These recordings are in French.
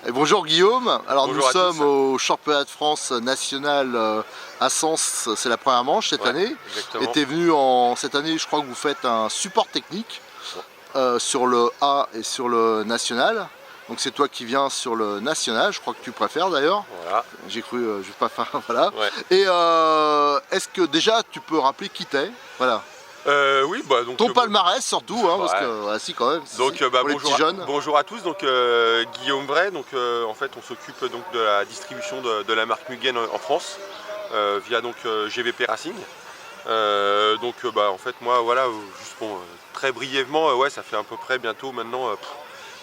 Et bonjour Guillaume, alors bonjour nous sommes au championnat de France national à Sens, c'est la première manche cette année. Exactement. Et tu es venu cette année, je crois que vous faites un support technique sur le A et sur le national. Donc c'est toi qui viens sur le national, je crois que tu préfères d'ailleurs. Voilà. J'ai cru, je vais pas faire, voilà. Ouais. Et est-ce que déjà tu peux rappeler qui t'es? Voilà. Oui, bah donc ton palmarès surtout, hein, parce que si quand même. Donc bonjour à tous, donc Guillaume Bray, donc en fait on s'occupe donc de la distribution de la marque Mugen en France via donc GVP Racing. En fait moi voilà, juste bon, très brièvement, ouais, ça fait à peu près bientôt maintenant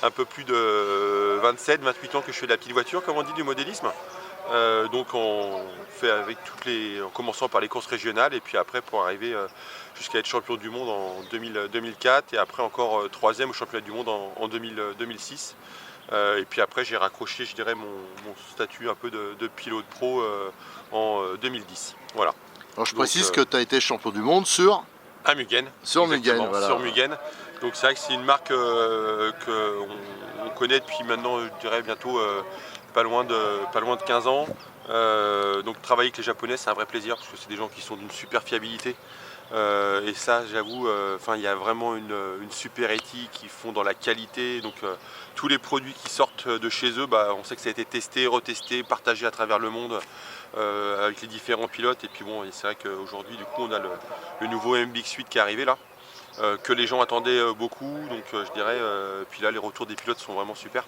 un peu plus de 27-28 ans que je fais de la petite voiture, comme on dit, du modélisme. Donc on fait avec en commençant par les courses régionales et puis après pour arriver jusqu'à être champion du monde en 2004 et après encore troisième au championnat du monde en 2006. Et puis après j'ai raccroché, je dirais, mon statut un peu de pilote pro en 2010. Voilà. Alors je précise que tu as été champion du monde sur Mugen. Sur Mugen, voilà. Sur Mugen. Donc c'est vrai que c'est une marque qu'on connaît depuis maintenant, je dirais bientôt pas loin de 15 ans. Donc travailler avec les Japonais, c'est un vrai plaisir parce que c'est des gens qui sont d'une super fiabilité. Et ça, j'avoue, il y a vraiment une super éthique, ils font dans la qualité. Donc tous les produits qui sortent de chez eux, on sait que ça a été testé, retesté, partagé à travers le monde avec les différents pilotes. Et puis bon, c'est vrai qu'aujourd'hui, du coup, on a le nouveau MBX8 qui est arrivé là, que les gens attendaient beaucoup. Donc je dirais, puis là, les retours des pilotes sont vraiment super.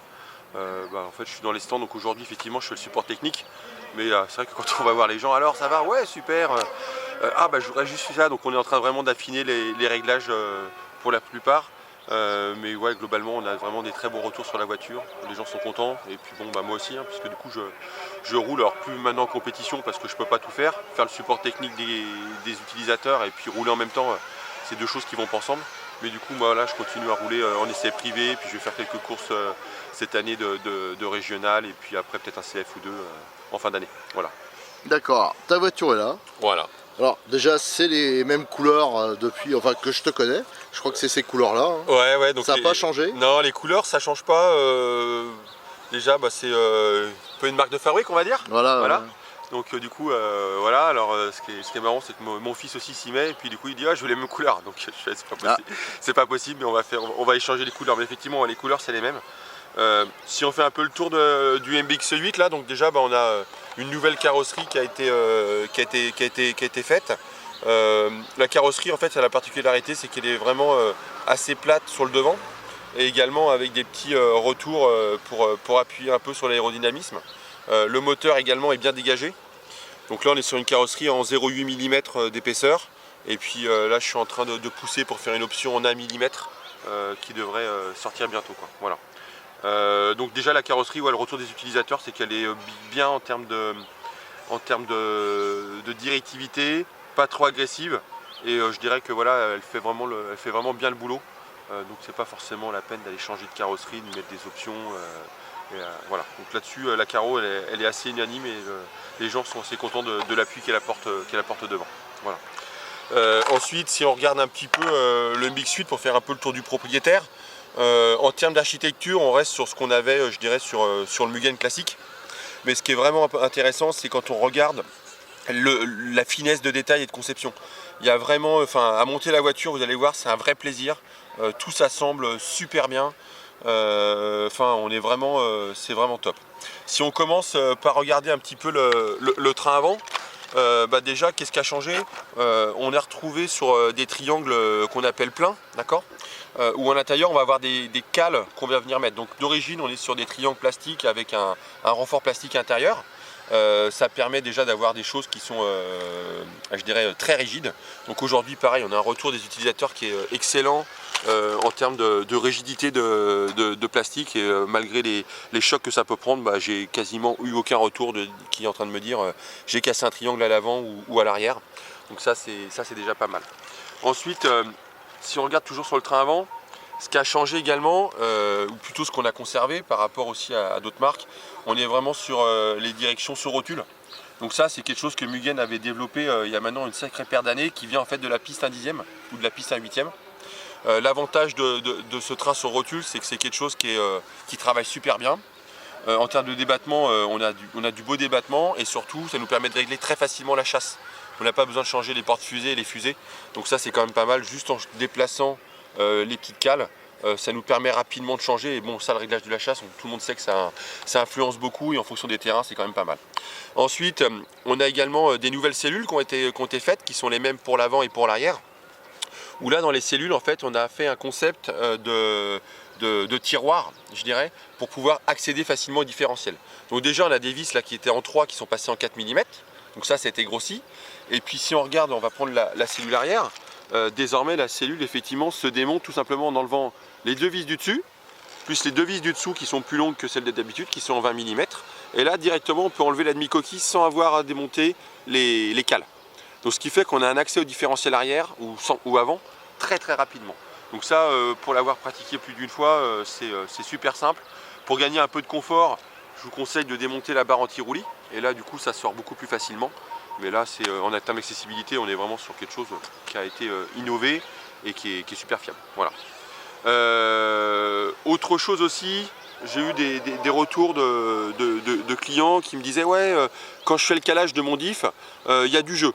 En fait, je suis dans les stands, donc aujourd'hui, effectivement, je fais le support technique. Mais c'est vrai que quand on va voir les gens, alors ça va, ouais, super. Je voudrais juste ça. Donc on est en train vraiment d'affiner les réglages pour la plupart. Mais ouais, globalement, on a vraiment des très bons retours sur la voiture. Les gens sont contents. Et puis bon, moi aussi, hein, puisque du coup, je roule, alors plus maintenant en compétition parce que je peux pas tout faire. Faire le support technique des utilisateurs et puis rouler en même temps, c'est deux choses qui vont pas ensemble. Mais du coup, moi là, je continue à rouler en essai privé. Puis je vais faire quelques courses cette année de régional. Et puis après, peut-être un CF ou deux en fin d'année. Voilà. D'accord, ta voiture est là. Voilà. Alors déjà c'est les mêmes couleurs depuis, enfin que je te connais, je crois que c'est ces couleurs là. Hein. Ouais, donc ça n'a pas changé? Non, les couleurs ça change pas. Déjà c'est un peu une marque de fabrique on va dire. Voilà. Donc du coup voilà, alors ce qui est marrant c'est que mon fils aussi s'y met et puis du coup il dit je veux les mêmes couleurs. Donc je fais c'est pas possible. C'est pas possible mais on va échanger les couleurs. Mais effectivement les couleurs c'est les mêmes. Si on fait un peu le tour du MBX8 là, donc déjà on a une nouvelle carrosserie qui a été faite. La carrosserie en fait, ça a la particularité, c'est qu'elle est vraiment assez plate sur le devant et également avec des petits retours pour appuyer un peu sur l'aérodynamisme. Le moteur également est bien dégagé. Donc là on est sur une carrosserie en 0,8 mm d'épaisseur et puis là je suis en train de pousser pour faire une option en 1 mm qui devrait sortir bientôt quoi. Voilà. Donc déjà la carrosserie, le retour des utilisateurs, c'est qu'elle est bien en termes de directivité, pas trop agressive, et je dirais que voilà, elle fait vraiment bien le boulot. Donc c'est pas forcément la peine d'aller changer de carrosserie, de mettre des options. Voilà. Donc là-dessus, la carreau, elle est assez unanime et les gens sont assez contents de l'appui qu'elle apporte devant. Voilà. Ensuite, si on regarde un petit peu le MBX8 pour faire un peu le tour du propriétaire. En termes d'architecture, on reste sur ce qu'on avait, je dirais, sur le Mugen classique. Mais ce qui est vraiment intéressant, c'est quand on regarde la finesse de détail et de conception. Il y a vraiment, à monter la voiture, vous allez voir, c'est un vrai plaisir. Tout s'assemble super bien. On est vraiment, c'est vraiment top. Si on commence par regarder un petit peu le train avant. Déjà, qu'est-ce qui a changé? On est retrouvé sur des triangles qu'on appelle pleins, d'accord, où à l'intérieur on va avoir des cales qu'on va venir mettre. Donc d'origine on est sur des triangles plastiques avec un renfort plastique intérieur. Ça permet déjà d'avoir des choses qui sont, je dirais, très rigides. Donc aujourd'hui pareil, on a un retour des utilisateurs qui est excellent en termes de rigidité de plastique et malgré les chocs que ça peut prendre, j'ai quasiment eu aucun retour qui est en train de me dire j'ai cassé un triangle à l'avant ou à l'arrière. Donc ça c'est déjà pas mal. Ensuite si on regarde toujours sur le train avant, ce qui a changé également, ou plutôt ce qu'on a conservé par rapport aussi à d'autres marques, on est vraiment sur les directions sur rotule. Donc ça, c'est quelque chose que Mugen avait développé il y a maintenant une sacrée paire d'années, qui vient en fait de la piste 1/10 ou de la piste 1/8. L'avantage de ce train sur rotule, c'est que c'est quelque chose qui travaille super bien. En termes de débattement, on a du beau débattement, et surtout, ça nous permet de régler très facilement la chasse. On n'a pas besoin de changer les portes-fusées et les fusées. Donc ça, c'est quand même pas mal, juste en déplaçant les petites cales. Ça nous permet rapidement de changer, et bon, ça, le réglage de la chasse, tout le monde sait que ça influence beaucoup, et en fonction des terrains, c'est quand même pas mal. Ensuite, on a également des nouvelles cellules qui ont été faites, qui sont les mêmes pour l'avant et pour l'arrière. Où là, dans les cellules, en fait, on a fait un concept de tiroir, je dirais, pour pouvoir accéder facilement au différentiel. Donc déjà, on a des vis là qui étaient en 3, qui sont passées en 4 mm. Donc ça a été grossi. Et puis si on regarde, on va prendre la cellule arrière. Désormais, la cellule, effectivement, se démonte tout simplement en enlevant les 2 vis du dessus, plus les 2 vis du dessous qui sont plus longues que celles d'habitude, qui sont en 20 mm. Et là, directement, on peut enlever la demi-coquille sans avoir à démonter les cales. Donc ce qui fait qu'on a un accès au différentiel arrière ou avant très rapidement. Donc ça, pour l'avoir pratiqué plus d'une fois, c'est super simple. Pour gagner un peu de confort, je vous conseille de démonter la barre anti-roulis. Et là, du coup, ça sort beaucoup plus facilement. Mais là, en termes d'accessibilité, on est vraiment sur quelque chose qui a été innové et qui est super fiable. Voilà. Autre chose aussi, j'ai eu des retours de clients qui me disaient « Ouais, quand je fais le calage de mon diff, il y a du jeu ».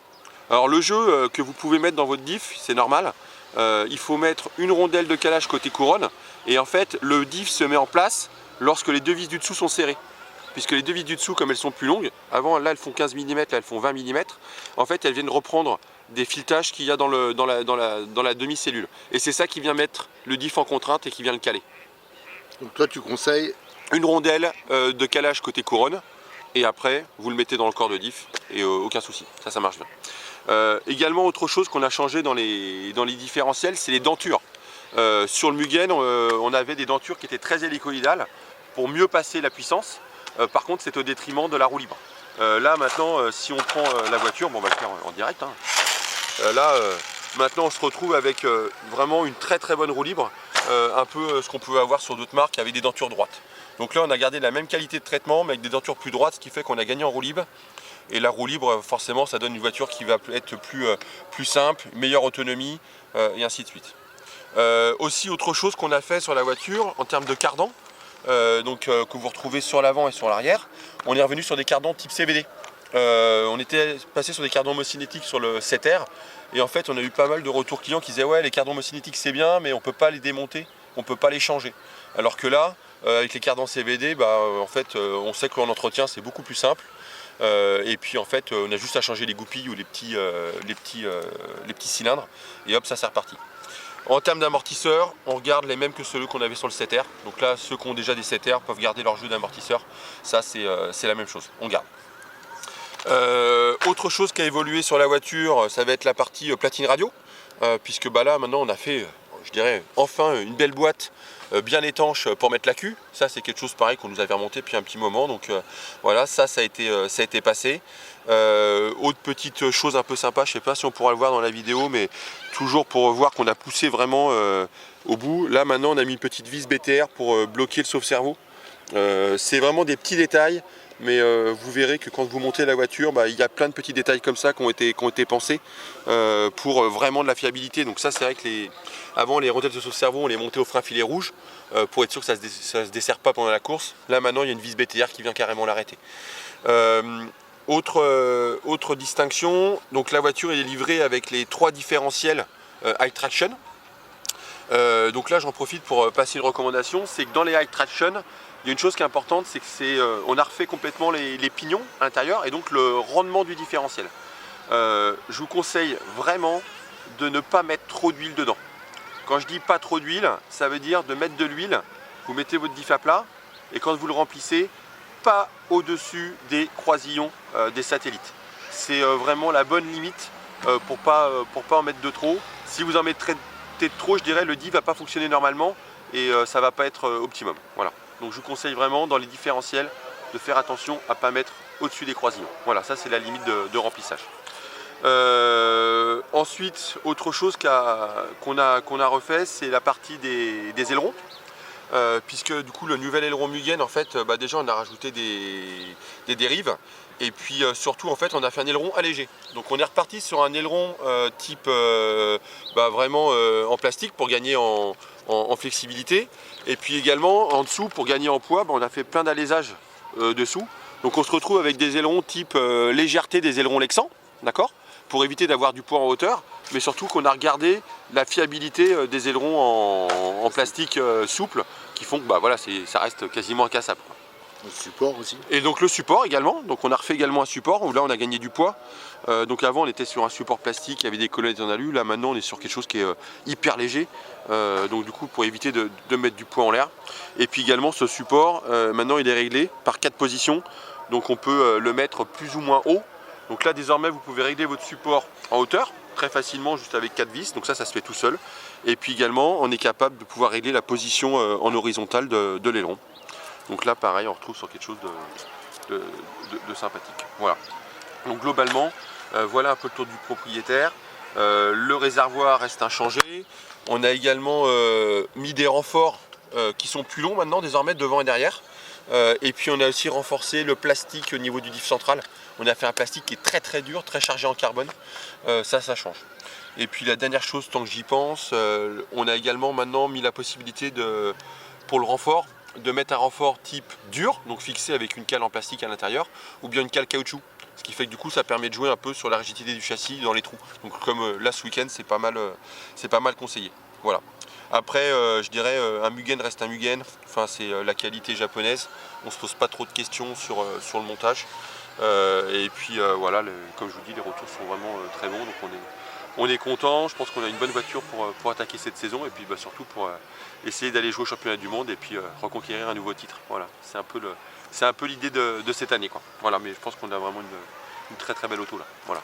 Alors le jeu que vous pouvez mettre dans votre diff, c'est normal. Il faut mettre une rondelle de calage côté couronne, et en fait le diff se met en place lorsque les 2 vis du dessous sont serrées. Puisque les 2 vis du dessous, comme elles sont plus longues, avant là elles font 15 mm, là elles font 20 mm, en fait elles viennent reprendre des filetages qu'il y a dans la demi-cellule. Et c'est ça qui vient mettre le diff en contrainte et qui vient le caler. Donc toi tu conseilles une rondelle de calage côté couronne, et après vous le mettez dans le corps de diff et aucun souci, ça marche bien. Également, autre chose qu'on a changé dans les différentiels, c'est les dentures. Sur le Mugen, on avait des dentures qui étaient très hélicoïdales pour mieux passer la puissance. Par contre, c'est au détriment de la roue libre. Là maintenant, si on prend la voiture, bon, on va le faire en direct, hein. Maintenant on se retrouve avec vraiment une très bonne roue libre, un peu ce qu'on pouvait avoir sur d'autres marques avec des dentures droites. Donc là on a gardé la même qualité de traitement mais avec des dentures plus droites, ce qui fait qu'on a gagné en roue libre. Et la roue libre, forcément, ça donne une voiture qui va être plus simple, meilleure autonomie, et ainsi de suite. Aussi, autre chose qu'on a fait sur la voiture, en termes de cardan, que vous retrouvez sur l'avant et sur l'arrière, on est revenu sur des cardans type CVD. On était passé sur des cardans homocinétiques sur le 7R, et en fait on a eu pas mal de retours clients qui disaient ouais, les cardans homocinétiques c'est bien, mais on ne peut pas les démonter, on ne peut pas les changer. Alors que là, avec les cardans CVD, en fait on sait que l'en entretien c'est beaucoup plus simple. Et puis en fait on a juste à changer les goupilles ou les petits cylindres, et hop, ça c'est reparti. En termes d'amortisseurs, on regarde les mêmes que ceux qu'on avait sur le 7R. Donc là, ceux qui ont déjà des 7R peuvent garder leur jeu d'amortisseurs. Ça c'est la même chose, on garde. Autre chose qui a évolué sur la voiture, ça va être la partie platine radio, puisque là maintenant on a fait, je dirais, enfin une belle boîte bien étanche pour mettre la queue. Ça c'est quelque chose pareil qu'on nous avait remonté depuis un petit moment, donc voilà, ça a été passé. Autre petite chose un peu sympa, je sais pas si on pourra le voir dans la vidéo, mais toujours pour voir qu'on a poussé vraiment au bout. Là maintenant on a mis une petite vis BTR pour bloquer le sauve-cerveau. C'est vraiment des petits détails, mais vous verrez que quand vous montez la voiture, il y a plein de petits détails comme ça qui ont été pensés pour vraiment de la fiabilité. Donc ça c'est vrai que avant les rondelles de sauve-cerveau on les montait au frein filet rouge pour être sûr que ça se desserre pas pendant la course. Là maintenant il y a une vis BTR qui vient carrément l'arrêter. Autre distinction, donc la voiture est livrée avec les 3 différentiels high traction. Donc là j'en profite pour passer une recommandation, c'est que dans les high traction, il y a une chose qui est importante, c'est que on a refait complètement les pignons à l'intérieur et donc le rendement du différentiel. Je vous conseille vraiment de ne pas mettre trop d'huile dedans. Quand je dis pas trop d'huile, ça veut dire de mettre de l'huile, vous mettez votre diff à plat et quand vous le remplissez, pas au-dessus des croisillons des satellites. C'est vraiment la bonne limite pour pas en mettre de trop. Si vous en mettez de trop, je dirais le diff va pas fonctionner normalement et ça va pas être optimum. Voilà. Donc je vous conseille vraiment dans les différentiels de faire attention à ne pas mettre au-dessus des croisillons. Voilà, ça c'est la limite de remplissage. Ensuite, autre chose qu'on a refait, c'est la partie des ailerons. Puisque du coup le nouvel aileron Mugen, en fait, déjà on a rajouté des dérives. Et puis surtout, en fait, on a fait un aileron allégé. Donc on est reparti sur un aileron type vraiment en plastique pour gagner en flexibilité. Et puis également en dessous, pour gagner en poids, on a fait plein d'alésage dessous. Donc on se retrouve avec des ailerons type légèreté des ailerons Lexan, d'accord, pour éviter d'avoir du poids en hauteur, mais surtout qu'on a regardé la fiabilité des ailerons en plastique souple, qui font que voilà, ça reste quasiment incassable. Le support aussi. Et donc le support également, donc on a refait également un support où là on a gagné du poids. Donc avant on était sur un support plastique, il y avait des colonnettes en alu, là maintenant on est sur quelque chose qui est hyper léger, donc du coup pour éviter de mettre du poids en l'air. Et puis également ce support, maintenant il est réglé par 4 positions, donc on peut le mettre plus ou moins haut. Donc là désormais vous pouvez régler votre support en hauteur très facilement juste avec 4 vis, donc ça se fait tout seul. Et puis également on est capable de pouvoir régler la position en horizontale de l'aileron. Donc là pareil on retrouve sur quelque chose de sympathique. Voilà. Donc globalement voilà un peu le tour du propriétaire. Le réservoir reste inchangé. On a également mis des renforts qui sont plus longs maintenant désormais devant et derrière. Et puis on a aussi renforcé le plastique au niveau du diff central. On a fait un plastique qui est très très dur, très chargé en carbone. Ça change. Et puis la dernière chose, tant que j'y pense, on a également maintenant mis la possibilité pour le renfort, de mettre un renfort type dur, donc fixé avec une cale en plastique à l'intérieur, ou bien une cale caoutchouc. Ce qui fait que du coup ça permet de jouer un peu sur la rigidité du châssis dans les trous. Donc comme là ce week-end c'est pas mal conseillé. Voilà. Après je dirais un Mugen reste un Mugen, enfin c'est la qualité japonaise, on se pose pas trop de questions sur le montage. Et puis voilà, comme je vous dis, les retours sont vraiment très bons, donc on est content. Je pense qu'on a une bonne voiture pour attaquer cette saison et puis surtout pour essayer d'aller jouer au championnat du monde et puis reconquérir un nouveau titre. Voilà, c'est un peu l'idée de cette année, quoi. Voilà, mais je pense qu'on a vraiment une très très belle auto là. Voilà.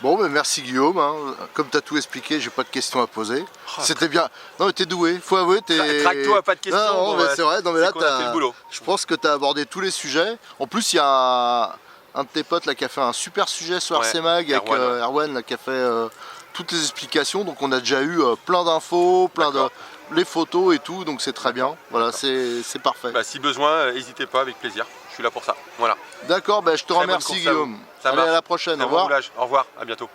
Bon, ben merci Guillaume, hein. Comme tu as tout expliqué, j'ai pas de questions à poser. C'était bien. Non, mais t'es doué, faut avouer. Traque-toi, pas de questions. Non, mais c'est vrai, non, mais là, fait le boulot. Je pense que tu as abordé tous les sujets. En plus, il y a un de tes potes là, qui a fait un super sujet sur RC Mag avec Erwan là, qui a fait toutes les explications. Donc, on a déjà eu plein d'infos, plein de les photos et tout. Donc, c'est très bien. Voilà, c'est parfait. Si besoin, n'hésitez pas, avec plaisir. Je suis là pour ça. Voilà. D'accord, je te remercie Guillaume. Allez, à la prochaine. Au revoir. Au revoir, à bientôt.